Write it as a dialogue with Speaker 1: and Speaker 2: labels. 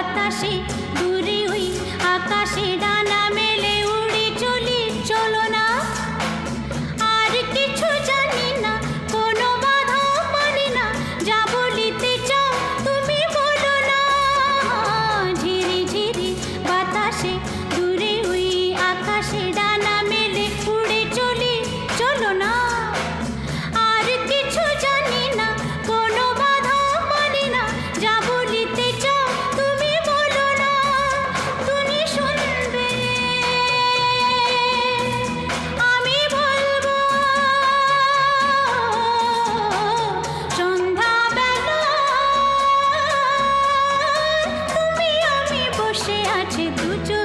Speaker 1: বাতাসে দূরে ওই আকাশে ডানা মেলে উড়ে চলি, চলো না। আর কিছু জানি না, কোনো বাধা মানি না, যা বলিতে চাও তুমি বলো না। ঝিরি ঝিরি বাতাসে দূরে ওই আকাশে ডানা মেলে উড়ে চলি, চলো না। আর কিছু জানি না, কোনো বাধা মানি না, যা বলিতে চাও তুমি বলো না। তুমি শুনবে, আমি বলবো। সন্ধ্যাবেলা তুমি আমি বসে আছি দুজন